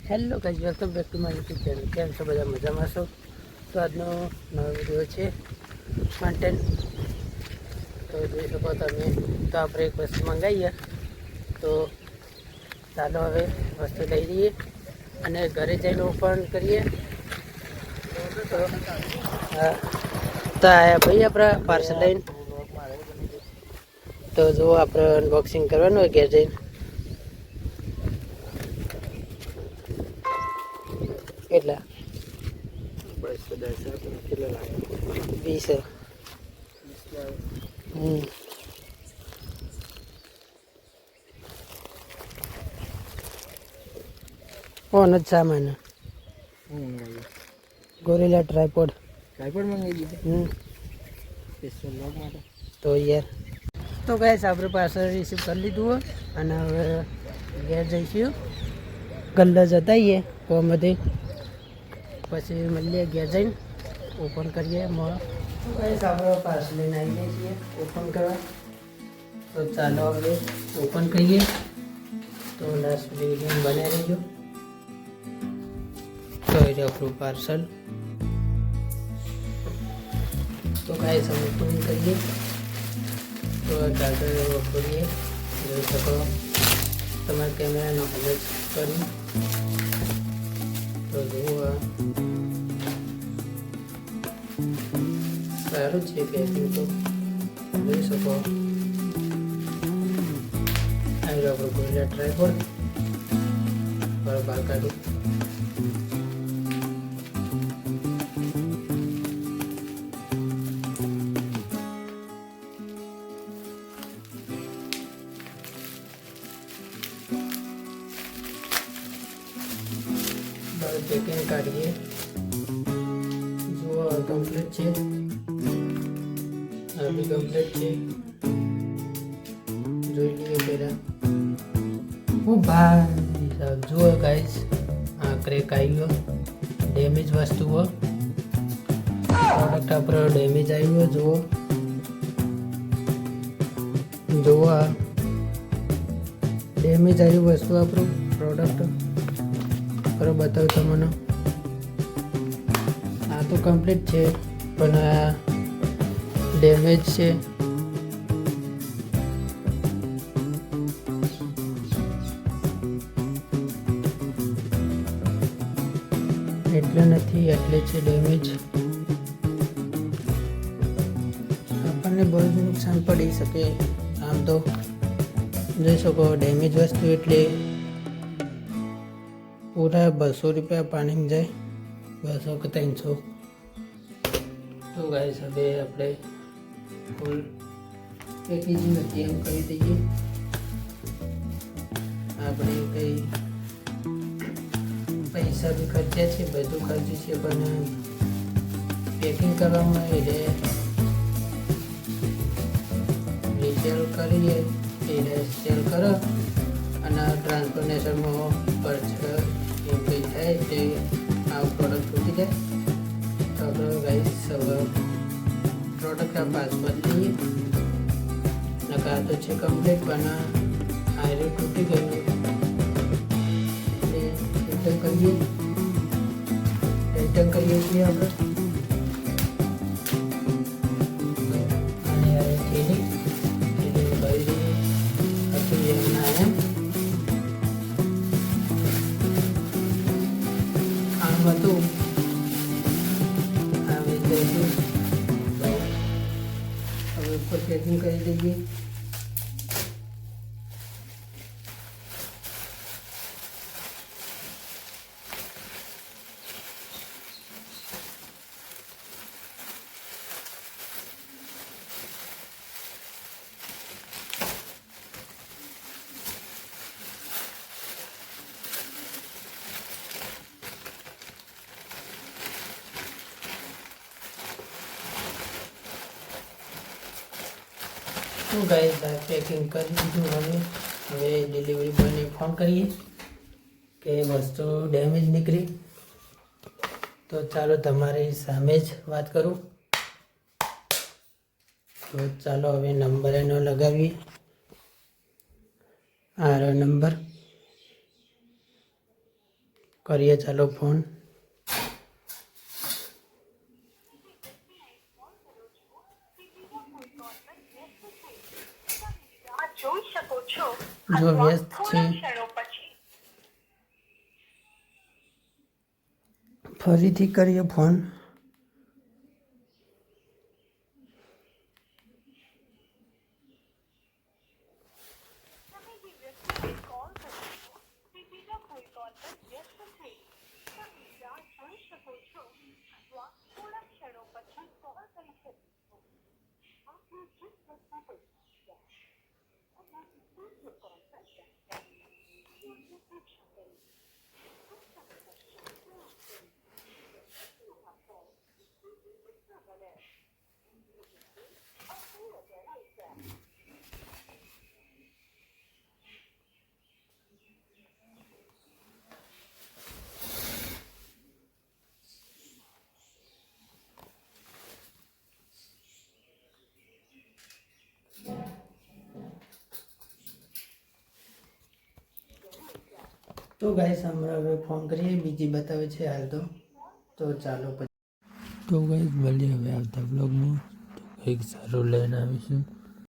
Hello guys, welcome back to my YouTube channel. કેમ છો બધા? મજામાં છો? તો આજનો નવો વિડીયો છે કન્ટેન્ટ. તો જોઈ શકો તમે. તો આપણે એક વસ્તુ મંગાવીએ, તો ચાલો હવે વસ્તુ લઈ લઈએ અને ઘરે જઈને ઓપન કરીએ. તો હા, તો આયા ભાઈ આપણા પાર્સલ લઈને. તો જો આપણે અનબોક્સિંગ કરવાનું હોય ઘેર જઈને. કેટલા? 20. ઓન જ સામાન ગોરિલા ટ્રાયપોડ મંગાવી દીધું. સ્પેશિયલ લોગ માટે. તો યાર, તો ગાઈસ આપણે પાર્સલ રિસીવ કરી લીધું અને હવે ઘેર જઈશું. ગલ્લા જતાઈએ કોમથી, પછી મળીએ ઘેર જઈને ઓપન કરીએ. તો ગાઈસ આપણે પાર્સલ લઈને આવી જઈએ છીએ ઓપન કરવા. તો ચાલો હવે ઓપન કરીએ. તો લાસ્ટ વિડીયો બનાવી રહીજો. તો એ આપણું પાર્સલ. તો ગાઈસ અમે ઓપન કરીએ. તો ચાર્જર ખોલીએ. જોઈ શકો તમારા કેમેરાનો હલચ કરી. તો જુઓ, સારું છે પેકિંગ. તો જોઈ શકો આવી આપણું ગોરિલા ટ્રાયપોડ બહાર કાઢું. પેકિંગ કાઢીએ. જુઓ કમ્પ્લીટ છે. આ બી કમ્પ્લીટ છે. જોઈ લઈએ પહેલા. ઓ ભાઈ સાહેબ, જુઓ ગાઈસ, આ ક્રેક આવ્યો. ડેમેજ વસ્તુઓ પ્રોડક્ટ આપણો ડેમેજ આવ્યો. જુઓ આ ડેમેજ આવ્યું વસ્તુ આપણું પ્રોડક્ટ. બરાબર બતાવું તમને. આ તો કમ્પ્લીટ છે પણ આ ડેમેજ છે. એટલે નથી, એટલે છે ડેમેજ. આપણને બહુ જ નુકસાન પડી શકે. આમ તો જોઈ શકો ડેમેજ વસ્તુ એટલે પૂરા 200 રૂપિયા પાણી જાય. 200 કે 300. તો ગાઈસ હવે આપણે ફૂલ પેકેજિંગ નથી એમ કરી દઈએ. આપણે કંઈ પૈસા બી ખર્ચ્યા છે, બધું ખર્ચ્યું છે, પણ પેકિંગ કરવામાં એટલે રિસેલ કરીએ એટલે સેલ કરો અને ટ્રાન્સફોર્મેશનમાં ખર્ચ એવું કંઈ થાય તે આ પ્રોડક્ટ તૂટી જાય. તો આપણે ગાઈસ હવે પ્રોડક્ટ આ પાસ બદલીએ. નકા તો છે કમ્પ્લીટ પણ આયરું તૂટી ગયું. રિટર્ન કરીએ છીએ આપણે. અને થેલી ભરી દઈએ. પછી એમના એમ આમ હતું. હવે ઉપર પેકિંગ કરી દઈએ. તો ગાઈસ પેકિંગ કરી દીધું. હવે ડિલિવરી બોયને ફોન કરીએ કે વસ્તુ ડેમેજ નીકળી. તો ચાલો તમારી સામે જ વાત કરું. તો ચાલો હવે નંબર એનો લગાવીએ. આ નંબર કરીએ ચાલો ફોન. જો વ્યસ્ત છે, ફરીથી કરીએ ફોન. તો ગાઈસ હમણાં હવે ફોન કરીએ, બીજી બતાવે છે હાલ તો ચાલો પછી. તો ગાઈસ મળીએ હવે આવતા બ્લોગમાં, તો કંઈક સારું લઈને આવીશું.